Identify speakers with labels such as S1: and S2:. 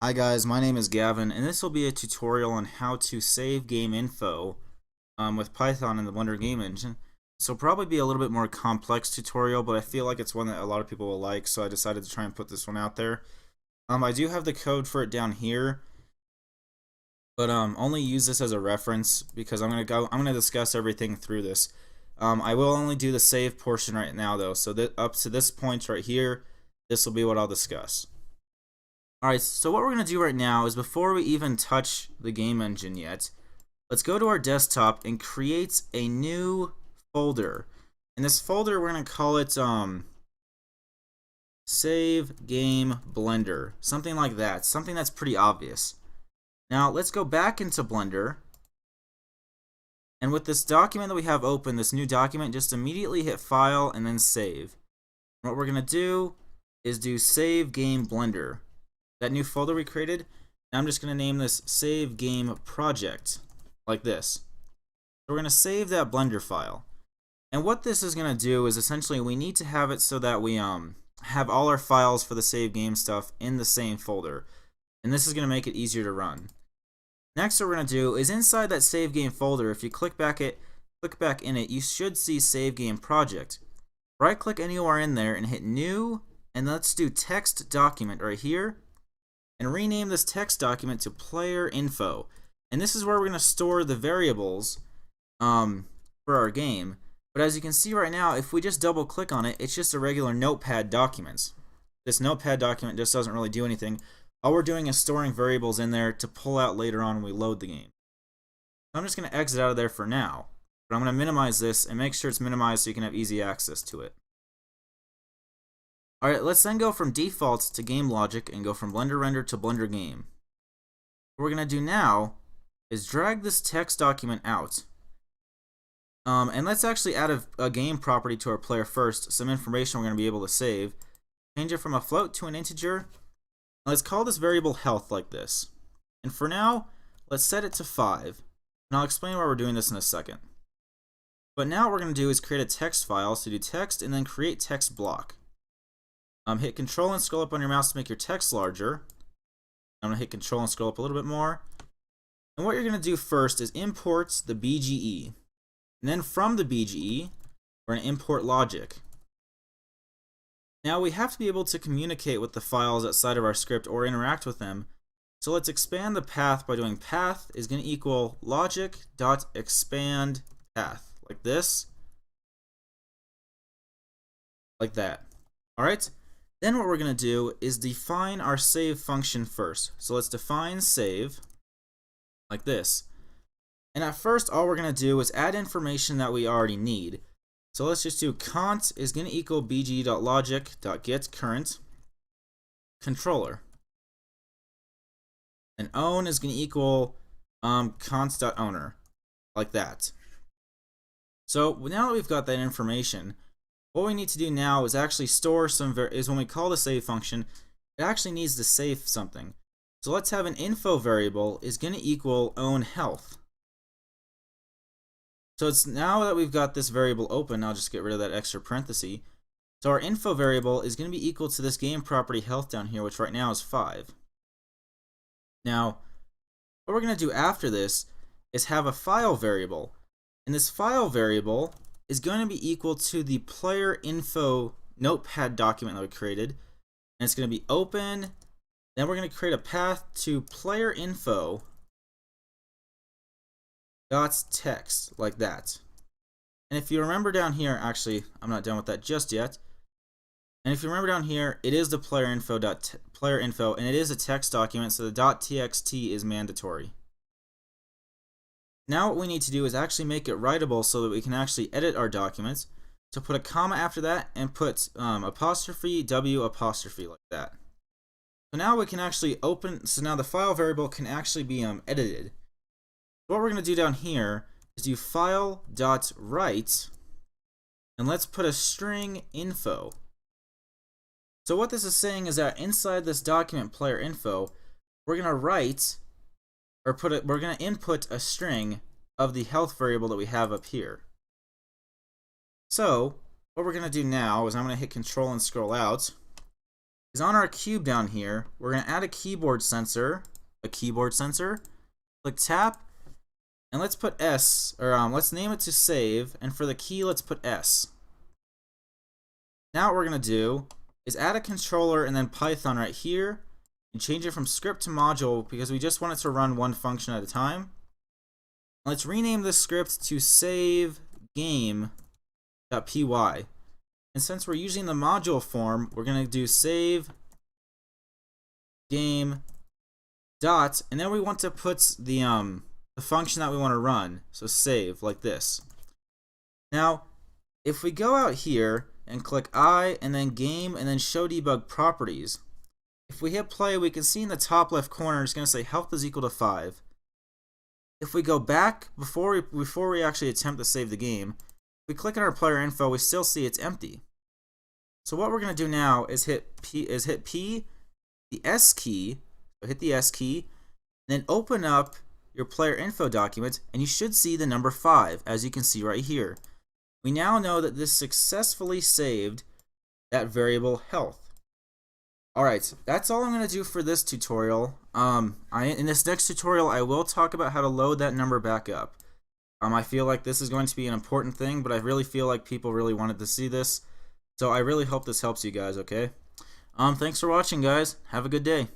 S1: Hi guys, my name is Gavin, and this will be a tutorial on how to save game info with Python in the Blender game engine. So probably be a little bit more complex tutorial, but I feel like it's one that a lot of people will like, so I decided to try and put this one out there. I do have the code for it down here, but only use this as a reference because I'm gonna discuss everything through this. I will only do the save portion right now though, so that up to this point right here, this will be what I'll discuss. Alright, so what we're going to do right now is before we even touch the game engine yet, let's go to our desktop and create a new folder. In this folder, we're going to call it Save Game Blender, something like that, something that's pretty obvious. Now, let's go back into Blender, and with this document that we have open, this new document, just immediately hit File and then Save. And what we're going to do is do Save Game Blender. That new folder we created, and I'm just going to name this Save Game Project, like this. So we're going to save that Blender file. And what this is going to do is essentially we need to have it so that we have all our files for the save game stuff in the same folder. And this is going to make it easier to run. Next, what we're going to do is inside that save game folder, if you click back in it, you should see Save Game Project. Right click anywhere in there and hit New, and let's do Text Document right here. And rename this text document to player info. And this is where we're going to store the variables for our game. But as you can see right now, if we just double click on it, it's just a regular notepad document. This notepad document just doesn't really do anything. All we're doing is storing variables in there to pull out later on when we load the game. So I'm just going to exit out of there for now. But I'm going to minimize this and make sure it's minimized so you can have easy access to it. Alright, let's then go from defaults to game logic and go from Blender render to Blender game. What we're going to do now is drag this text document out. And let's actually add a game property to our player first, some information we're going to be able to save. Change it from a float to an integer. Let's call this variable health like this. And for now, let's set it to 5. And I'll explain why we're doing this in a second. But now what we're going to do is create a text file, so do text and then create text block. Hit Control and scroll up on your mouse to make your text larger. I'm going to hit Control and scroll up a little bit more. And what you're going to do first is import the BGE. And then from the BGE, we're going to import logic. Now we have to be able to communicate with the files outside of our script or interact with them. So let's expand the path by doing path is going to equal logic.expand path. Like this. Like that. Alright? Then what we're going to do is define our save function first. So let's define save like this. And at first all we're going to do is add information that we already need. So let's just do cont is going to equal bg.logic.getCurrent controller. And own is going to equal const.owner like that. So now that we've got that information, what we need to do now is actually store is when we call the save function, it actually needs to save something. So let's have an info variable is going to equal own health. So it's now that we've got this variable open, I'll just get rid of that extra parenthesis. So our info variable is going to be equal to this game property health down here, which right now is 5. Now, what we're going to do after this is have a file variable. And this file variable is going to be equal to the player info notepad document that we created, and it's going to be open. Then we're going to create a path to player info dot text like that. And if you remember down here, actually I'm not done with that just yet. And if you remember down here, it is the player info and it is a text document, so the .txt is mandatory. Now what we need to do is actually make it writable so that we can actually edit our documents. So put a comma after that and put apostrophe W apostrophe like that. So now we can actually so now the file variable can actually be edited. What we're going to do down here is do file.write and let's put a string info. So what this is saying is that inside this document player info, we're going to write or we're going to input a string of the health variable that we have up here. So what we're going to do now is I'm going to hit Control and scroll out. is on our cube down here, we're going to add a keyboard sensor. Click tap, and let's put S, or let's name it to save, and for the key, let's put S. Now what we're going to do is add a controller and then Python right here, and change it from script to module because we just want it to run one function at a time. Let's rename this script to save game.py. And since we're using the module form, we're going to do save game dot, and then we want to put the function that we want to run. So save like this. Now, if we go out here and click I and then game and then show debug properties, if we hit play, we can see in the top left corner it's going to say health is equal to 5. If we go back before we actually attempt to save the game, if we click on our player info, we still see it's empty. So what we're going to do now is hit P, the S key, so hit the S key, and then open up your player info document, and you should see the number 5, as you can see right here. We now know that this successfully saved that variable health. Alright, that's all I'm going to do for this tutorial. In this next tutorial, I will talk about how to load that number back up. I feel like this is going to be an important thing, but I really feel like people really wanted to see this. So I really hope this helps you guys, okay? Thanks for watching, guys. Have a good day.